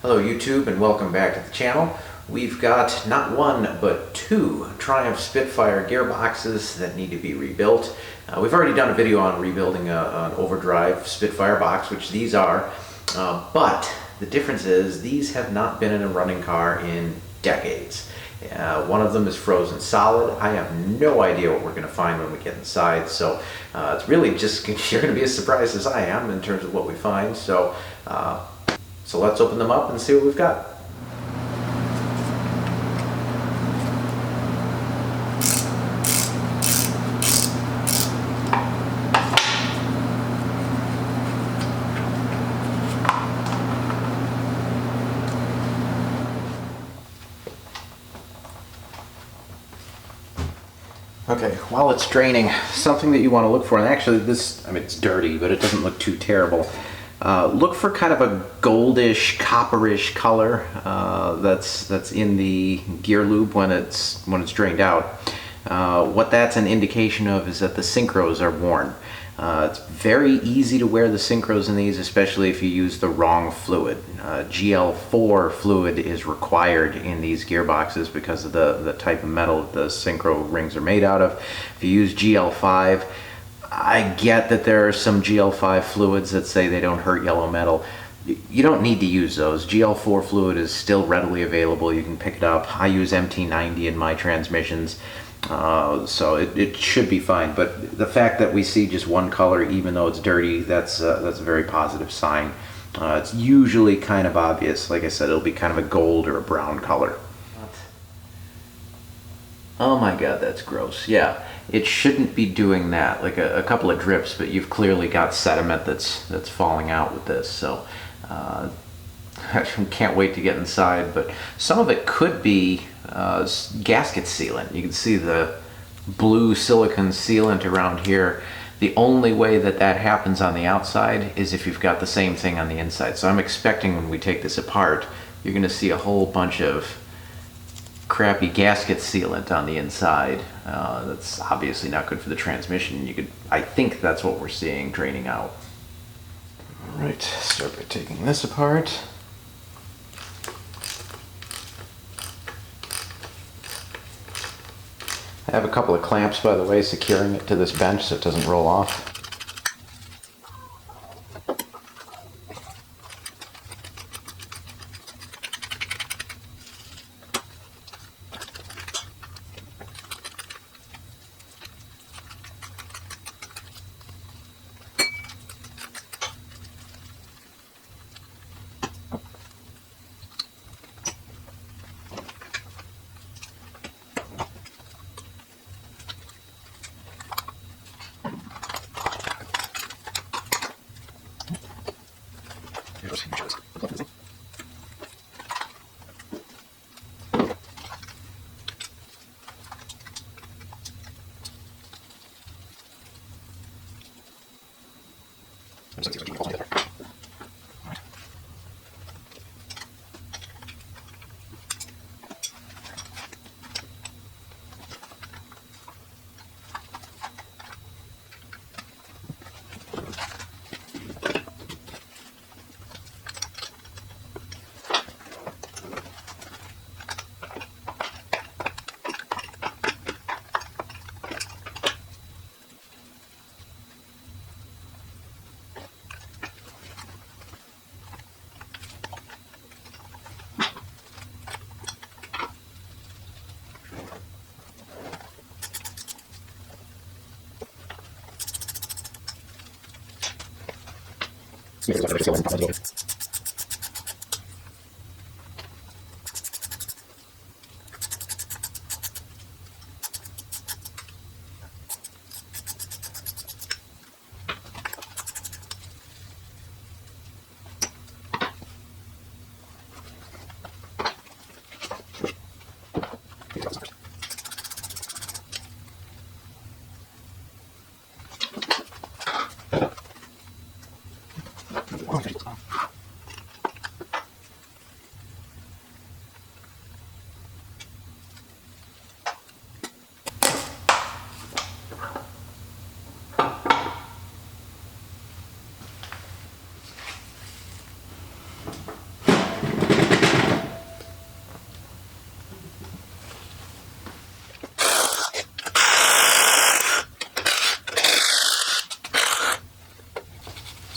Hello YouTube and welcome back to the channel. We've got not one but two Triumph Spitfire gearboxes that need to be rebuilt. We've already done a video on rebuilding an overdrive Spitfire box, which these are, but the difference is these have not been in a running car in decades. One of them is frozen solid. I have no idea what we're going to find when we get inside, so it's really just, you're going to be as surprised as I am in terms of what we find. So let's open them up and see what we've got. Okay, while it's draining, something that you want to look for, and actually this, I mean, it's dirty, but it doesn't look too terrible. Look for kind of a goldish, copperish color that's in the gear lube when it's drained out. What that's an indication of is that the synchros are worn. It's very easy to wear the synchros in these, especially if you use the wrong fluid. GL4 fluid is required in these gearboxes because of the type of metal the synchro rings are made out of. If you use GL5, I get that there are some GL5 fluids that say they don't hurt yellow metal. You don't need to use those. GL4 fluid is still readily available. You can pick it up. I use MT90 in my transmissions, so it should be fine. But the fact that we see just one color, even though it's dirty, that's a very positive sign. It's usually kind of obvious. Like I said, it'll be kind of a gold or a brown color. Oh my god, that's gross. Yeah, it shouldn't be doing that. Like a couple of drips, but you've clearly got sediment that's falling out with this. So I can't wait to get inside. But some of it could be gasket sealant. You can see the blue silicone sealant around here. The only way that happens on the outside is if you've got the same thing on the inside. So I'm expecting when we take this apart, you're going to see a whole bunch of crappy gasket sealant on the inside. That's obviously not good for the transmission. I think that's what we're seeing draining out. All right, start by taking this apart. I have a couple of clamps, by the way, securing it to this bench so it doesn't roll off.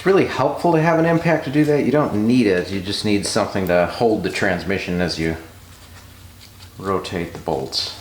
It's really helpful to have an impact to do that. You don't need it, you just need something to hold the transmission as you rotate the bolts.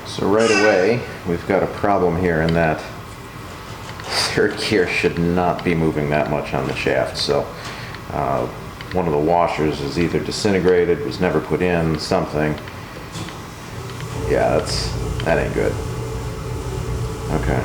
So right away, we've got a problem here in that third gear should not be moving that much on the shaft. So one of the washers is either disintegrated, was never put in, something. Yeah, that ain't good. Okay.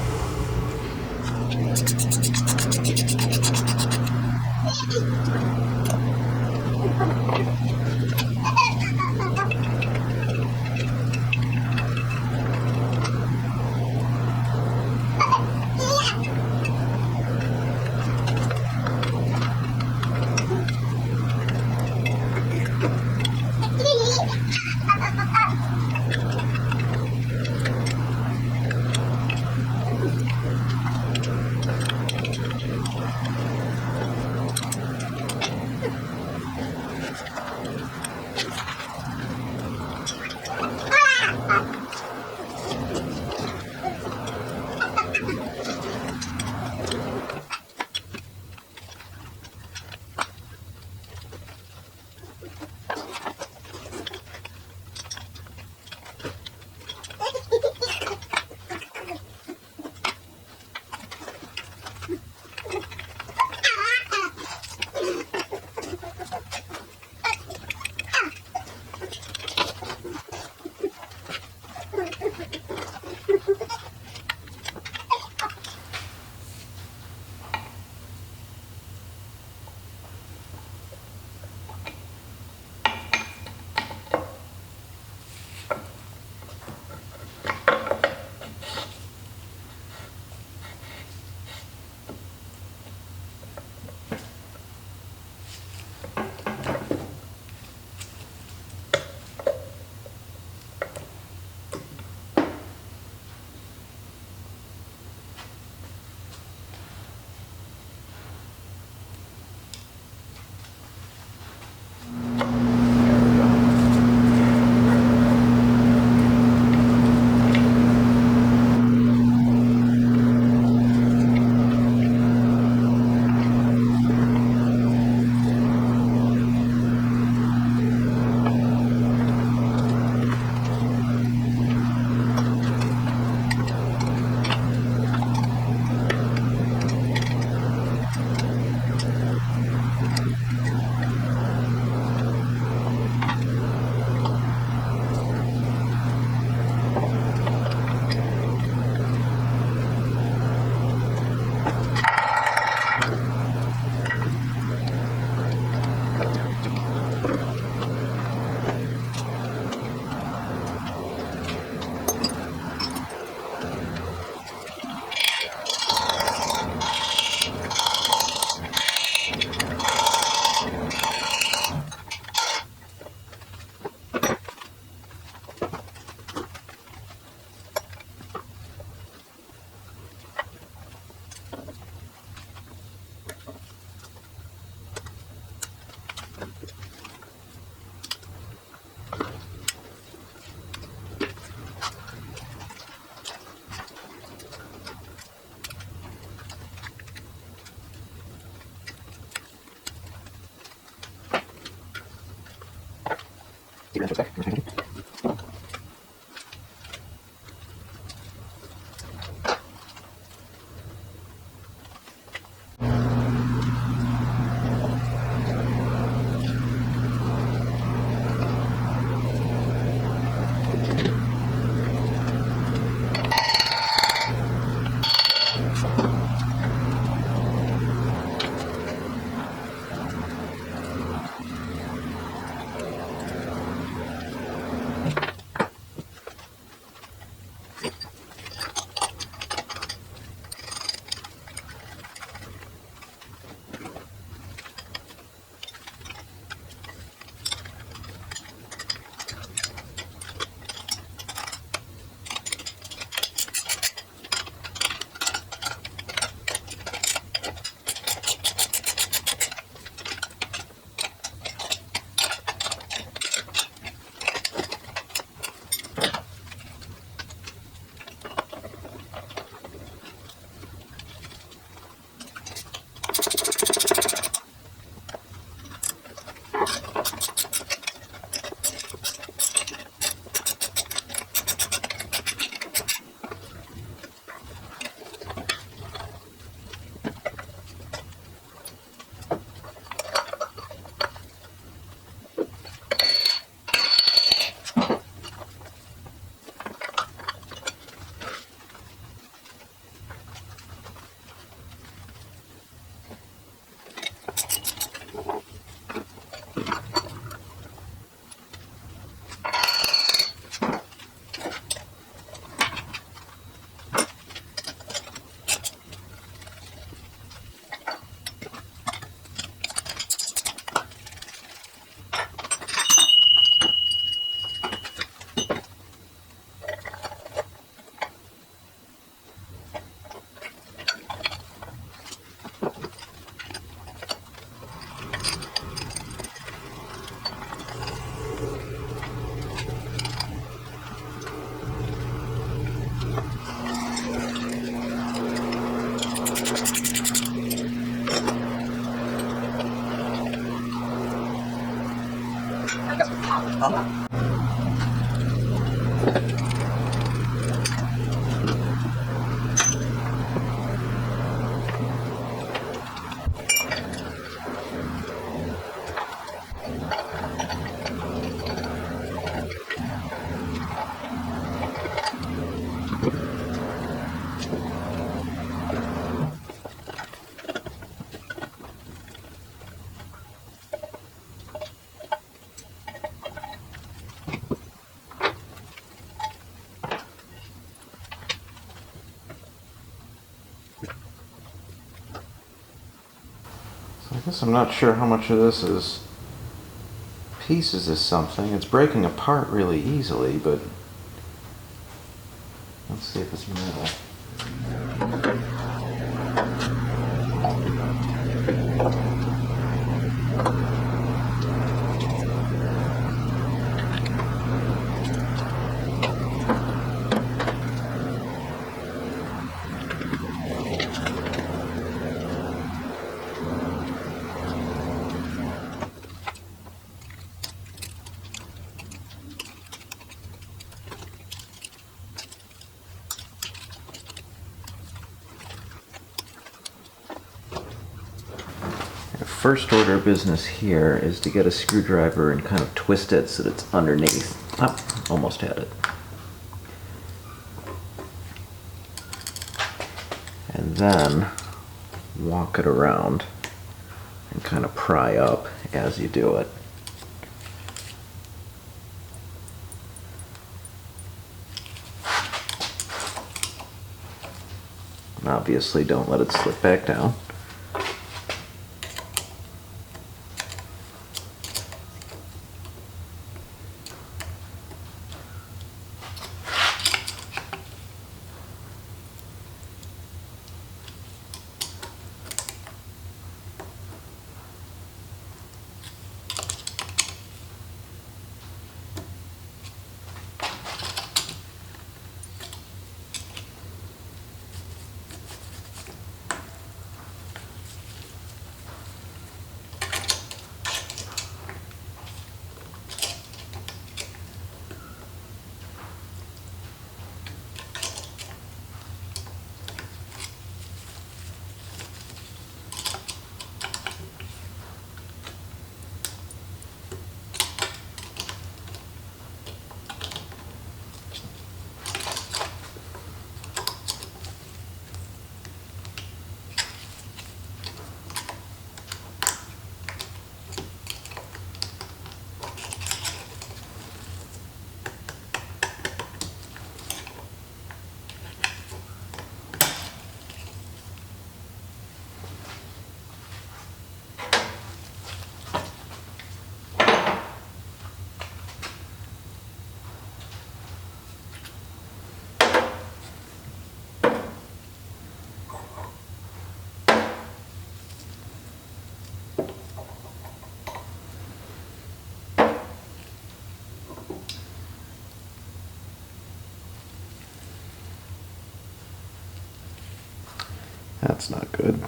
I guess I'm not sure how much of this is pieces of something. It's breaking apart really easily, but let's see if it's metal. First order of business here is to get a screwdriver and kind of twist it so that it's underneath. Oh, almost had it. And then walk it around and kind of pry up as you do it. And obviously don't let it slip back down. That's not good.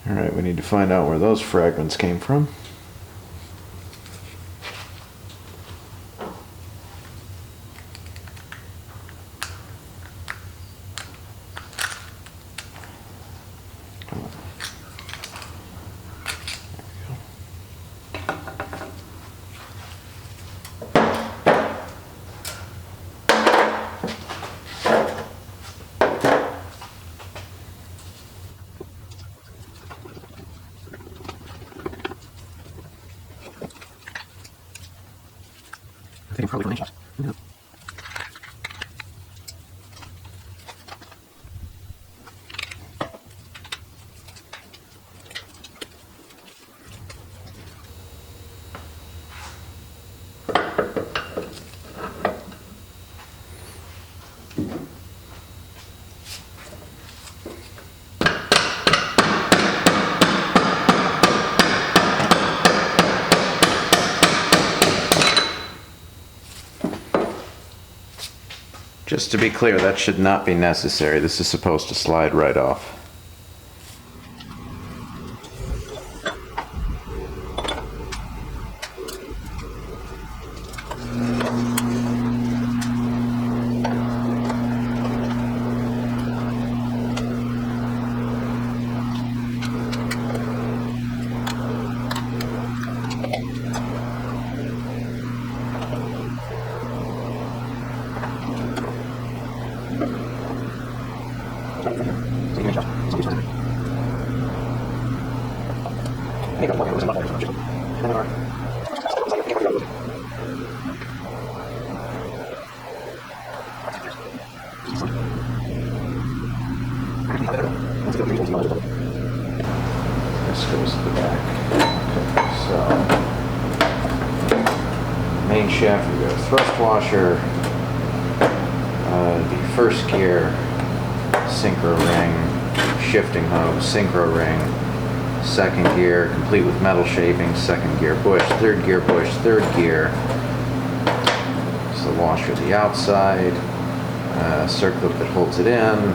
Alright, we need to find out where those fragments came from. I think I'm probably going to Just to be clear, that should not be necessary. This is supposed to slide right off. This goes to the back. Okay, so main shaft, we got a thrust washer, the first gear, synchro ring, shifting hub, synchro ring, second gear, complete with metal shaping, second gear bush, third gear, it's the washer, the outside, circlip that holds it in.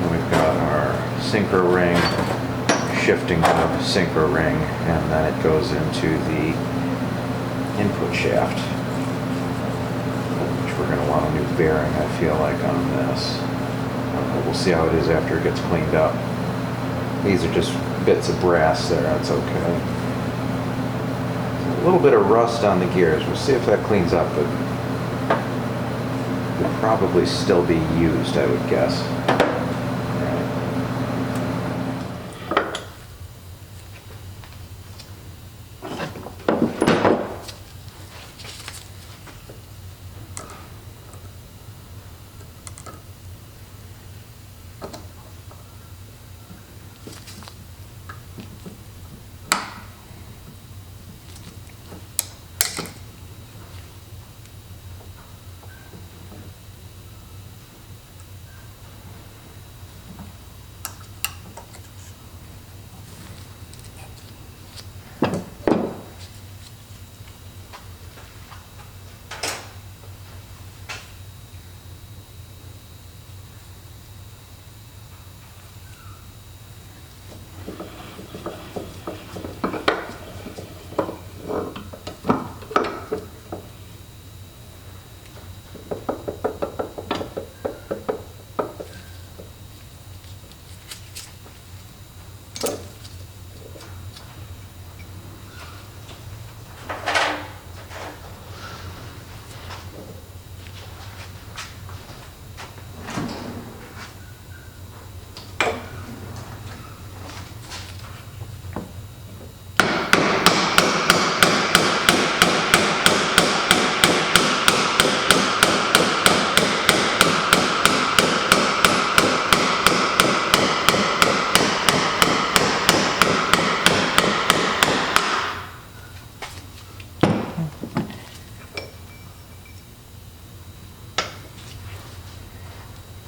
And we've got our synchro ring, shifting hub, synchro ring, and then it goes into the input shaft, which we're going to want a new bearing, I feel like, on this. We'll see how it is after it gets cleaned up. These are just bits of brass there, that's okay. A little bit of rust on the gears. We'll see if that cleans up, but could probably still be used, I would guess.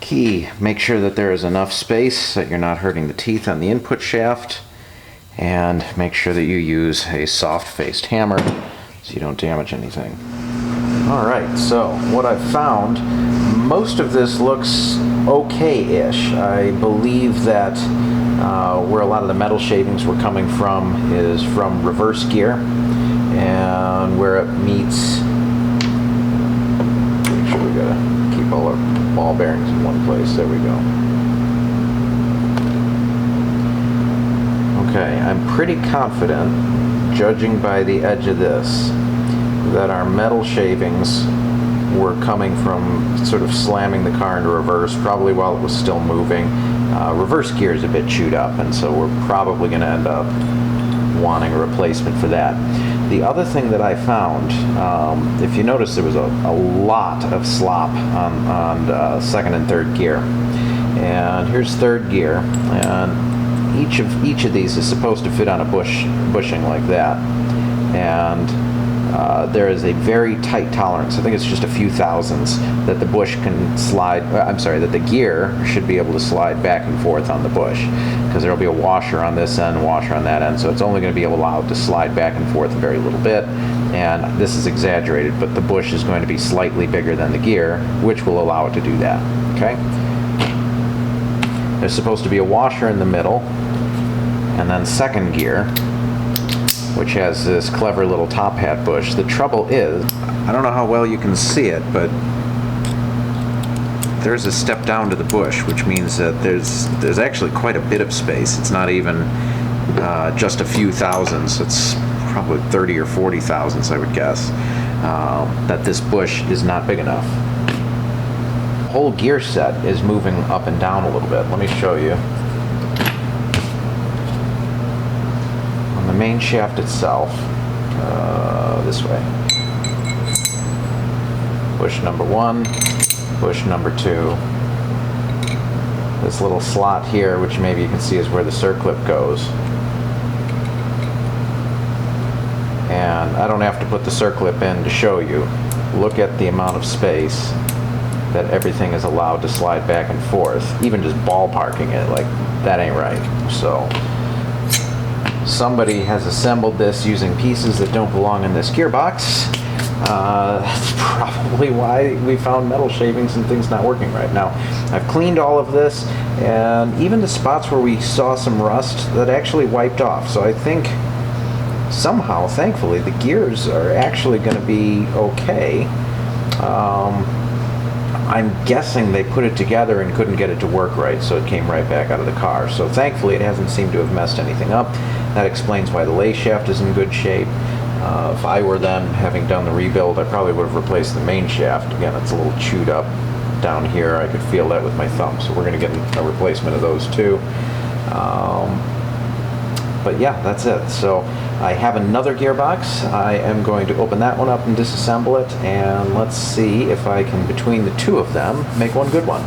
Key, make sure that there is enough space that you're not hurting the teeth on the input shaft, and make sure that you use a soft-faced hammer so you don't damage anything. Alright, so what I've found, most of this looks okay-ish. I believe that where a lot of the metal shavings were coming from is from reverse gear, and where it meets, make sure we gotta keep all our ball bearings in one place, there we go. Okay, I'm pretty confident, judging by the edge of this, that our metal shavings were coming from sort of slamming the car into reverse, probably while it was still moving. Reverse gear is a bit chewed up, and so we're probably going to end up wanting a replacement for that. The other thing that I found, if you notice, there was a lot of slop on second and third gear. And here's third gear, and each of these is supposed to fit on a bushing like that. And there is a very tight tolerance. I think it's just a few thousandths that the bush can slide. I'm sorry, that the gear should be able to slide back and forth on the bush, because there will be a washer on this end, washer on that end. So it's only going to be allowed to slide back and forth a very little bit. And this is exaggerated, but the bush is going to be slightly bigger than the gear, which will allow it to do that. Okay. There's supposed to be a washer in the middle, and then second gear, which has this clever little top hat bush. The trouble is, I don't know how well you can see it, but there's a step down to the bush, which means that there's actually quite a bit of space. It's not even just a few thousandths. It's probably 30 or 40 thousandths, I would guess, that this bush is not big enough. The whole gear set is moving up and down a little bit. Let me show you. The main shaft itself, this way. Bush number 1, bush number 2. This little slot here, which maybe you can see is where the circlip goes. And I don't have to put the circlip in to show you. Look at the amount of space that everything is allowed to slide back and forth. Even just ballparking it, like, that ain't right. So somebody has assembled this using pieces that don't belong in this gearbox. That's probably why we found metal shavings and things not working right. Now, I've cleaned all of this, and even the spots where we saw some rust, that actually wiped off. So I think somehow, thankfully, the gears are actually going to be okay. I'm guessing they put it together and couldn't get it to work right, so it came right back out of the car. So thankfully it hasn't seemed to have messed anything up. That explains why the lay shaft is in good shape. If I were them, having done the rebuild, I probably would have replaced the main shaft. Again, it's a little chewed up down here. I could feel that with my thumb, so we're going to get a replacement of those too. But yeah, that's it. So I have another gearbox. I am going to open that one up and disassemble it, and let's see if I can, between the two of them, make one good one.